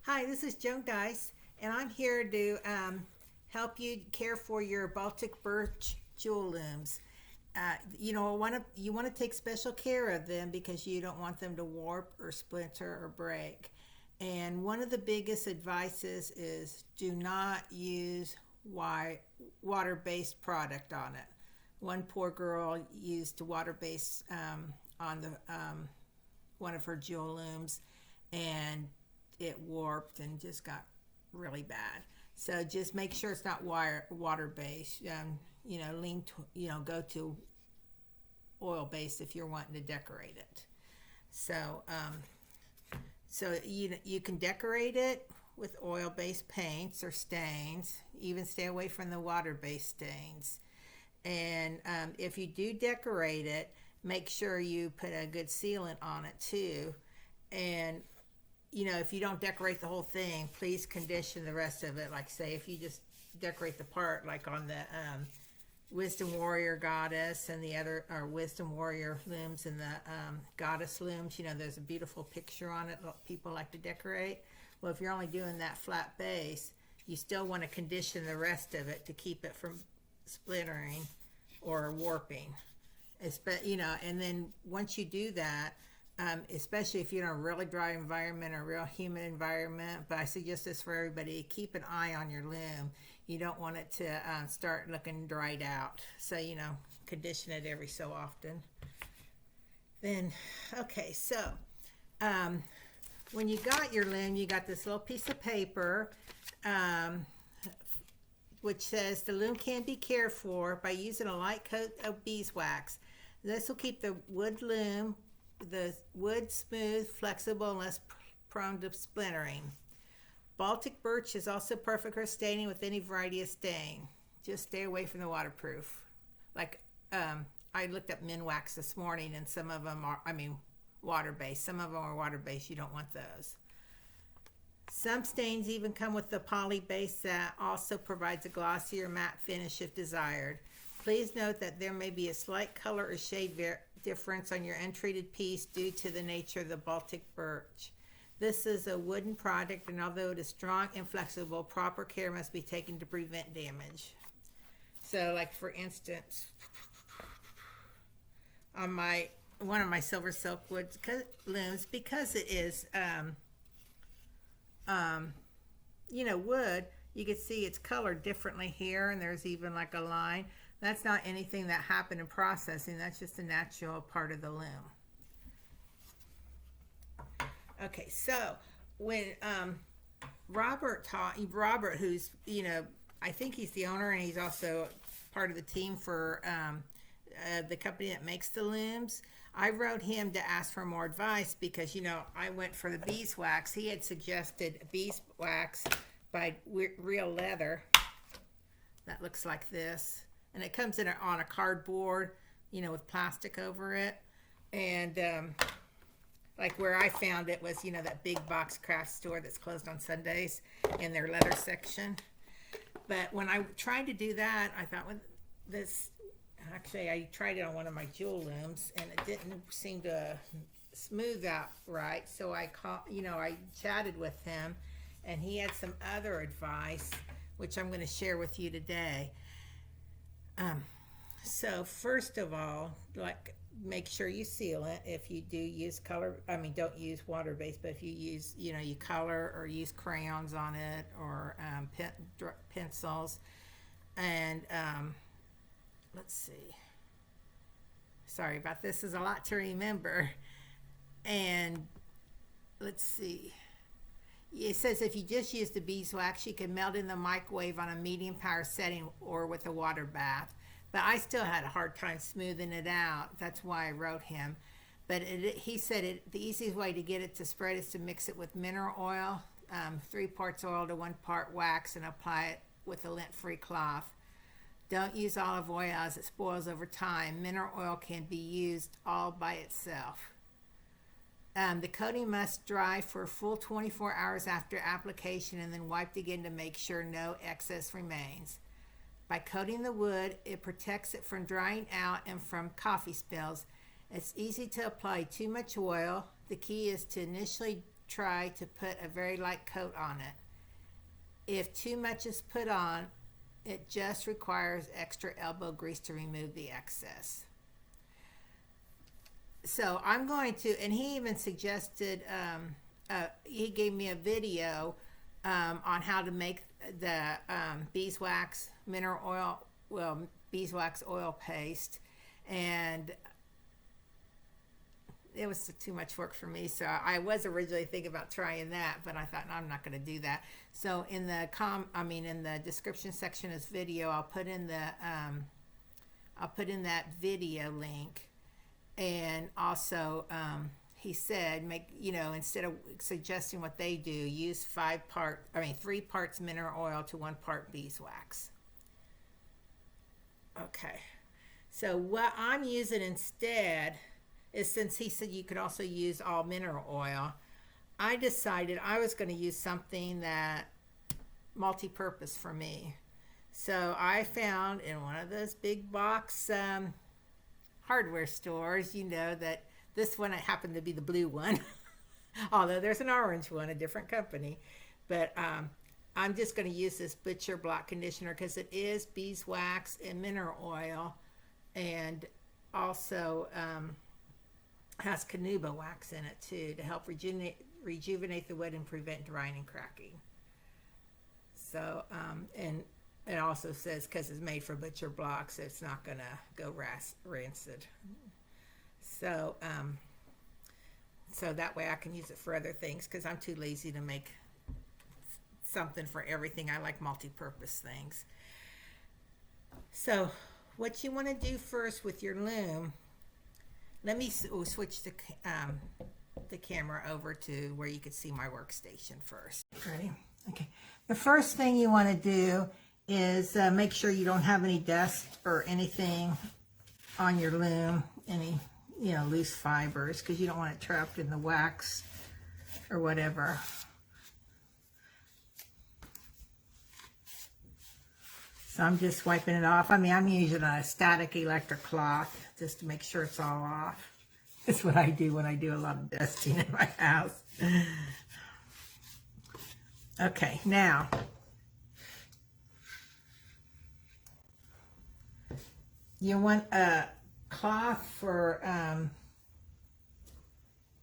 Hi, this is Joan Dice, and I'm here to help you care for your Baltic Birch Jewel Looms. You want to take special care of them because you don't want them to warp or splinter or break. And one of the biggest advices is do not use water-based product on it. One poor girl used water-based on the one of her jewel looms, and it warped and just got really bad. So just make sure it's not water based. Go to oil based if you're wanting to decorate it. So you can decorate it with oil based paints or stains. Even stay away from the water based stains. And if you do decorate it, make sure you put a good sealant on it too. And if you don't decorate the whole thing, please condition the rest of it. Like, say, if you just decorate the part, like on the Wisdom Warrior Goddess and the other, or Wisdom Warrior Looms and the Goddess Looms, there's a beautiful picture on it people like to decorate. Well, if you're only doing that flat base, you still want to condition the rest of it to keep it from splintering or warping. And then once you do that, especially if you're in a really dry environment or a real humid environment, but I suggest this for everybody, keep an eye on your loom. You don't want it to start looking dried out. So, condition it every so often. Then, okay, so when you got your loom, you got this little piece of paper, which says the loom can be cared for by using a light coat of beeswax. This will keep the wood smooth, flexible, and less prone to splintering. Baltic birch is also perfect for staining with any variety of stain. Just stay away from the waterproof. Like, I looked up Minwax this morning, and some of them are, water-based. Some of them are water-based. You don't want those. Some stains even come with the poly base that also provides a glossier matte finish if desired. Please note that there may be a slight color or shade difference on your untreated piece due to the nature of the Baltic birch. This is a wooden product, and although it is strong and flexible, proper care must be taken to prevent damage. So, like for instance, on one of my silver silk wood looms, because it is wood, you can see it's colored differently here, and there's even like a line. That's not anything that happened in processing. That's just a natural part of the loom. Okay, so when Robert, who's, I think he's the owner, and he's also part of the team for the company that makes the looms. I wrote him to ask for more advice because, I went for the beeswax. He had suggested beeswax by Real Leather. That looks like this. And it comes in on a cardboard, with plastic over it. And like where I found it was, that big box craft store that's closed on Sundays in their leather section. But when I tried to do that, I thought, well, actually, I tried it on one of my jewel looms, and it didn't seem to smooth out right. So I chatted with him, and he had some other advice, which I'm going to share with you today. So first of all, make sure you seal it. If you do use don't use water-based, but if you use, you color or use crayons on it or pencils. And let's see. Sorry about this. Is a lot to remember. And let's see. It says if you just use the beeswax, you can melt in the microwave on a medium power setting or with a water bath. But I still had a hard time smoothing it out. That's why I wrote him. But he said the easiest way to get it to spread is to mix it with mineral oil, 3 parts oil to 1 part wax, and apply it with a lint-free cloth. Don't use olive oil as it spoils over time. Mineral oil can be used all by itself. The coating must dry for a full 24 hours after application and then wiped again to make sure no excess remains. By coating the wood, it protects it from drying out and from coffee spills. It's easy to apply too much oil. The key is to initially try to put a very light coat on it. If too much is put on, it just requires extra elbow grease to remove the excess. So I'm going to, and he even suggested, he gave me a video on how to make the beeswax mineral oil, well, beeswax oil paste, and it was too much work for me. So I was originally thinking about trying that, but I thought, no, I'm not going to do that. So in the in the description section of this video, I'll put in that video link. And also, he said, instead of suggesting what they do, use 3 parts mineral oil to 1 part beeswax. Okay. So what I'm using instead is, since he said you could also use all mineral oil, I decided I was going to use something that multi-purpose for me. So I found in one of those big box hardware stores, that this one, it happened to be the blue one, although there's an orange one, a different company. But I'm just going to use this Butcher Block Conditioner because it is beeswax and mineral oil, and also has carnauba wax in it too to help rejuvenate the wood and prevent drying and cracking. So and it also says, because it's made for butcher blocks, it's not going to go rancid. So so that way I can use it for other things, because I'm too lazy to make something for everything. I like multi-purpose things. So what you want to do first with your loom, let me switch the camera over to where you can see my workstation first. Ready? Okay. The first thing you want to do is make sure you don't have any dust or anything on your loom, any loose fibers, because you don't want it trapped in the wax or whatever. So I'm just wiping it off. I'm using a static electric cloth just to make sure it's all off. That's what I do when I do a lot of dusting in my house. Okay, now you want a cloth for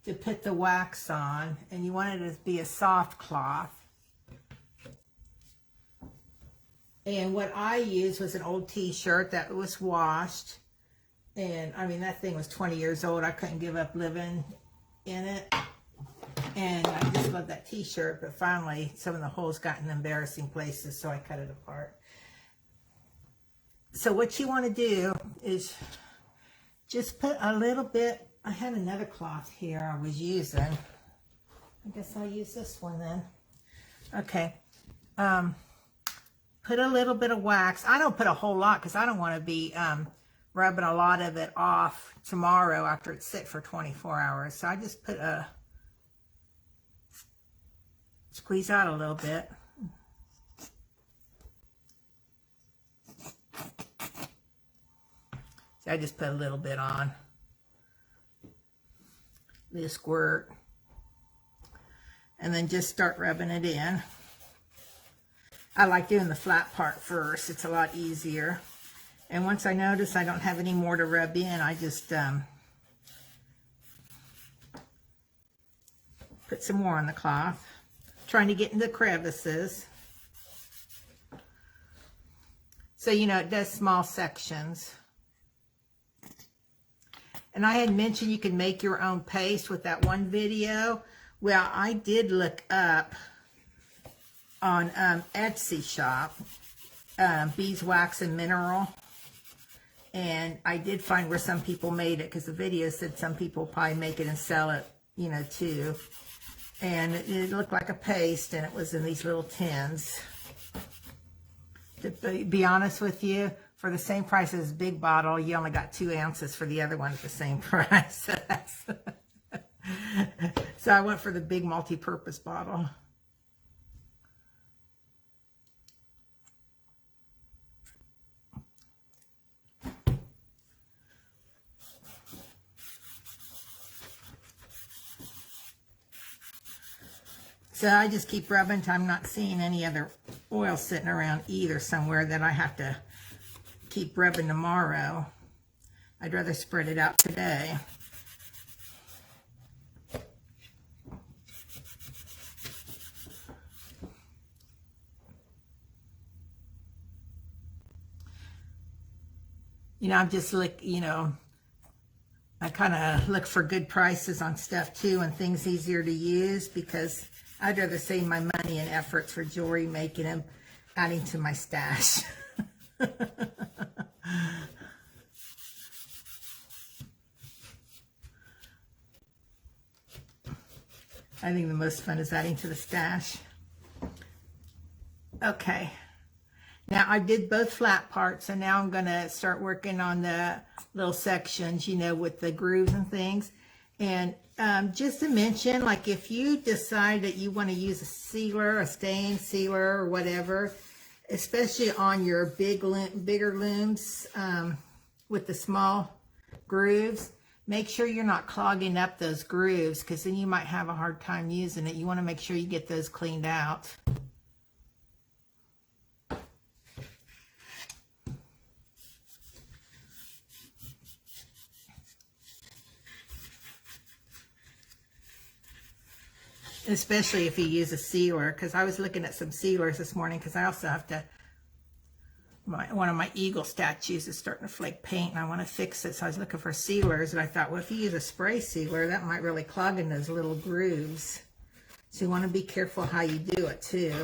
to put the wax on, and you want it to be a soft cloth. And what I used was an old t-shirt that was washed, and that thing was 20 years old. I couldn't give up living in it, and I just love that t-shirt, but finally some of the holes got in embarrassing places, so I cut it apart. So what you want to do is just put a little bit. I had another cloth here I was using. I guess I'll use this one then. Okay. Put a little bit of wax. I don't put a whole lot because I don't want to be rubbing a lot of it off tomorrow after it's sit for 24 hours. So I just put squeeze out a little bit. So I just put a little bit on. This squirt. And then just start rubbing it in. I like doing the flat part first. It's a lot easier. And once I notice I don't have any more to rub in, I just put some more on the cloth. Trying to get into the crevices. So, it does small sections. And I had mentioned you can make your own paste with that one video. Well, I did look up on Etsy shop, beeswax and mineral, and I did find where some people made it, because the video said some people probably make it and sell it, too. And it looked like a paste, and it was in these little tins. To be honest with you, for the same price as a big bottle, you only got 2 ounces for the other one at the same price. So I went for the big multi-purpose bottle. So I just keep rubbing until I'm not seeing any other oil sitting around either somewhere that I have to keep rubbing tomorrow. I'd rather spread it out today. You know, I'm just I kind of look for good prices on stuff too and things easier to use, because I'd rather save my money and efforts for jewelry making and adding to my stash. I think the most fun is adding to the stash. Okay. Now I did both flat parts, and now I'm going to start working on the little sections, you know, with the grooves and things. And just to mention, like if you decide that you want to use a sealer, a stain sealer or whatever, especially on your bigger looms with the small grooves, make sure you're not clogging up those grooves, because then you might have a hard time using it. You want to make sure you get those cleaned out. Especially if you use a sealer, because I was looking at some sealers this morning, because I also have to, one of my eagle statues is starting to flake paint and I want to fix it, so I was looking for sealers, and I thought, well, if you use a spray sealer, that might really clog in those little grooves. So you want to be careful how you do it too.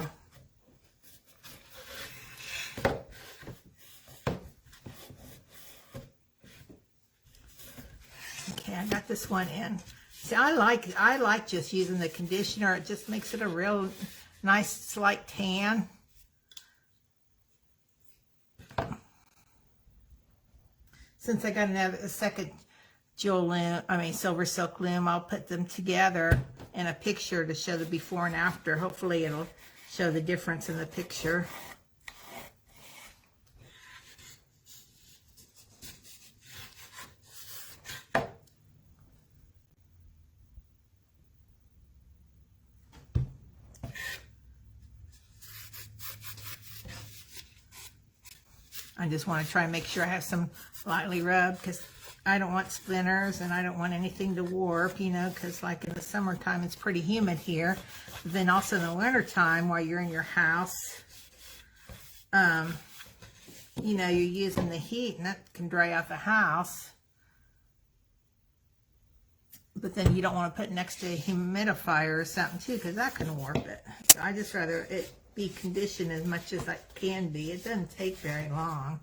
Okay, I got this one in. See, I like just using the conditioner. It just makes it a real nice slight tan. Since I got a second jewel loom, silver silk loom, I'll put them together in a picture to show the before and after. Hopefully it'll show the difference in the picture. I just want to try and make sure I have some lightly rubbed, because I don't want splinters and I don't want anything to warp, you know, because like in the summertime it's pretty humid here. But then also in the wintertime while you're in your house, you know, you're using the heat and that can dry out the house. But then you don't want to put next to a humidifier or something too, because that can warp it. So I just rather it be conditioned as much as it can be. It doesn't take very long.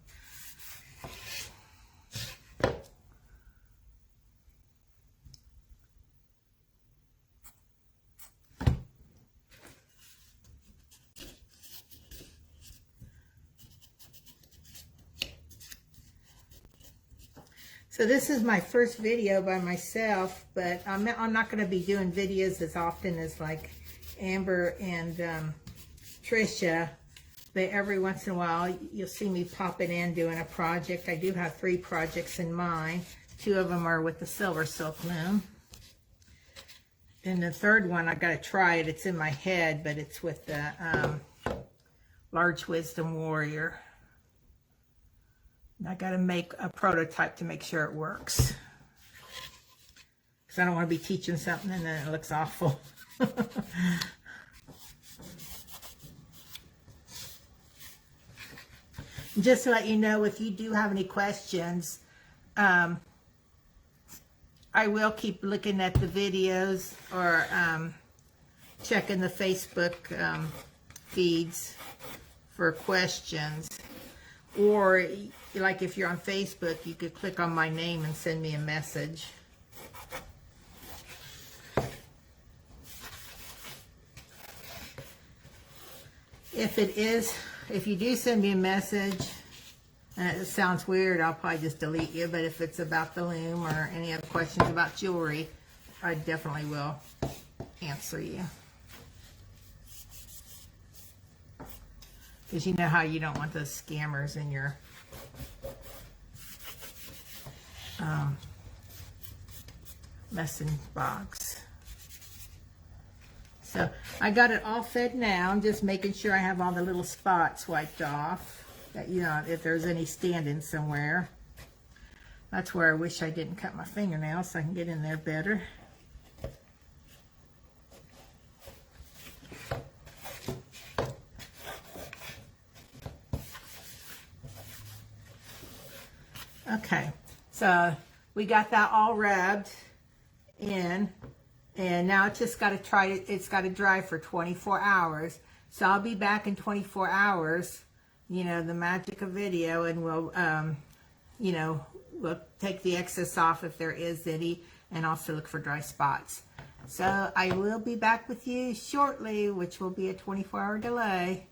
So this is my first video by myself, but I'm not going to be doing videos as often as like Amber and Trisha, but every once in a while you'll see me popping in doing a project. I do have 3 projects in mind. 2 of them are with the silver silk loom, and the third one I got to try it. It's in my head, but it's with the large wisdom warrior. I got to make a prototype to make sure it works, because I don't want to be teaching something and then it looks awful. Just to let you know, if you do have any questions, I will keep looking at the videos or checking the Facebook feeds for questions. Or like if you're on Facebook, you could click on my name and send me a message. If you do send me a message and it sounds weird, I'll probably just delete you. But if it's about the loom or any other questions about jewelry, I definitely will answer you. Because you know how you don't want those scammers in your message box. So I got it all fed now. I'm just making sure I have all the little spots wiped off. That, you know, if there's any standing somewhere. That's where I wish I didn't cut my fingernails so I can get in there better. Okay, so we got that all rubbed in, and now it's just got to try it. It's got to dry for 24 hours. So I'll be back in 24 hours. You know, the magic of video, and we'll, you know, we'll take the excess off if there is any, and also look for dry spots. So I will be back with you shortly, which will be a 24-hour delay.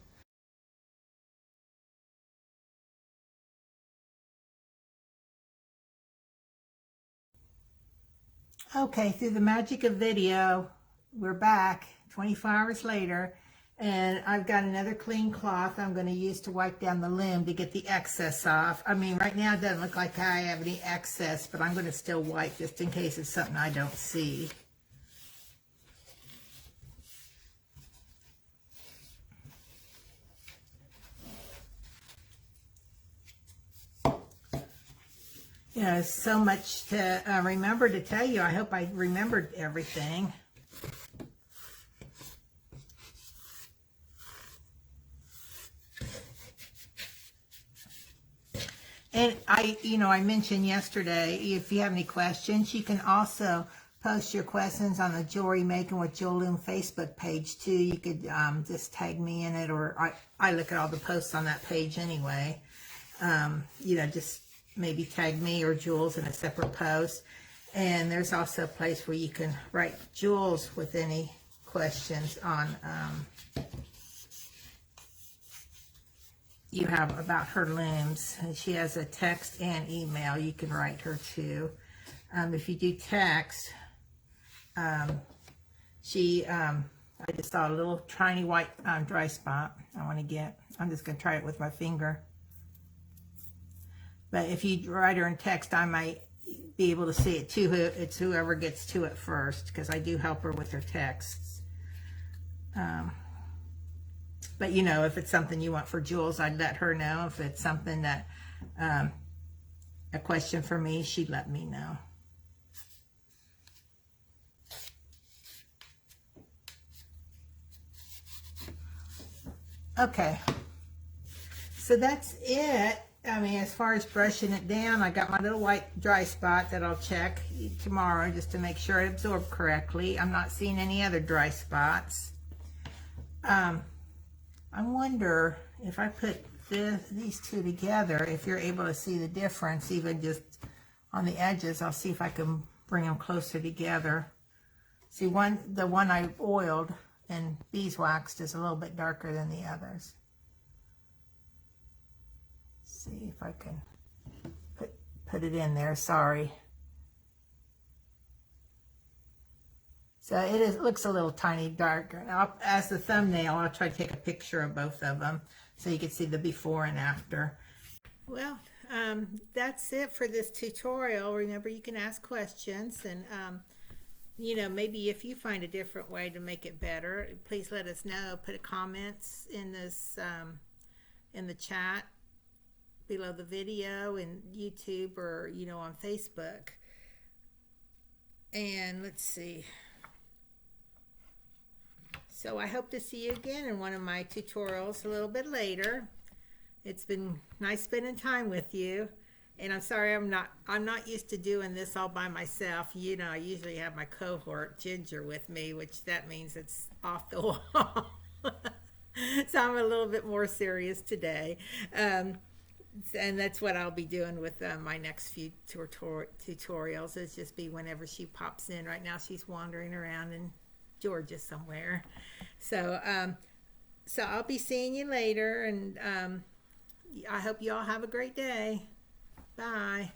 Okay, through the magic of video, we're back 24 hours later, and I've got another clean cloth I'm going to use to wipe down the loom to get the excess off. I mean, right now it doesn't look like I have any excess, but I'm going to still wipe just in case it's something I don't see. Yeah, so much to remember to tell you. I hope I remembered everything. And I mentioned yesterday, if you have any questions, you can also post your questions on the Jewelry Making with Jewel Loom Facebook page too. You could just tag me in it, or I look at all the posts on that page anyway. You know, just maybe tag me or Jules in a separate post. And there's also a place where you can write Jules with any questions on you have about her looms. And she has a text and email you can write her to. If you do text, I just saw a little tiny white dry spot I want to get. I'm just going to try it with my finger. But if you write her in text, I might be able to see it too. It's whoever gets to it first, because I do help her with her texts. But you know, if it's something you want for Jules, I'd let her know. If it's something that, a question for me, she'd let me know. Okay. So that's it. I mean, as far as brushing it down, I got my little white dry spot that I'll check tomorrow just to make sure it absorbed correctly. I'm not seeing any other dry spots. I wonder if I put these two together, if you're able to see the difference, even just on the edges. I'll see if I can bring them closer together. See, the one I oiled and beeswaxed is a little bit darker than the others. See if I can put it in there. Sorry. So it looks a little tiny darker. Now, as the thumbnail, I'll try to take a picture of both of them so you can see the before and after. Well, that's it for this tutorial. Remember, you can ask questions, and you know, maybe if you find a different way to make it better, please let us know. Put comments in this in the chat below the video in YouTube, or you know, on Facebook. And let's see. So I hope to see you again in one of my tutorials a little bit later. It's been nice spending time with you. And I'm sorry I'm not used to doing this all by myself. You know, I usually have my cohort Ginger with me, which that means it's off the wall. So I'm a little bit more serious today. And that's what I'll be doing with my next few tutorials. It's just be whenever she pops in. Right now she's wandering around in Georgia somewhere. So so I'll be seeing you later, and I hope you all have a great day. Bye.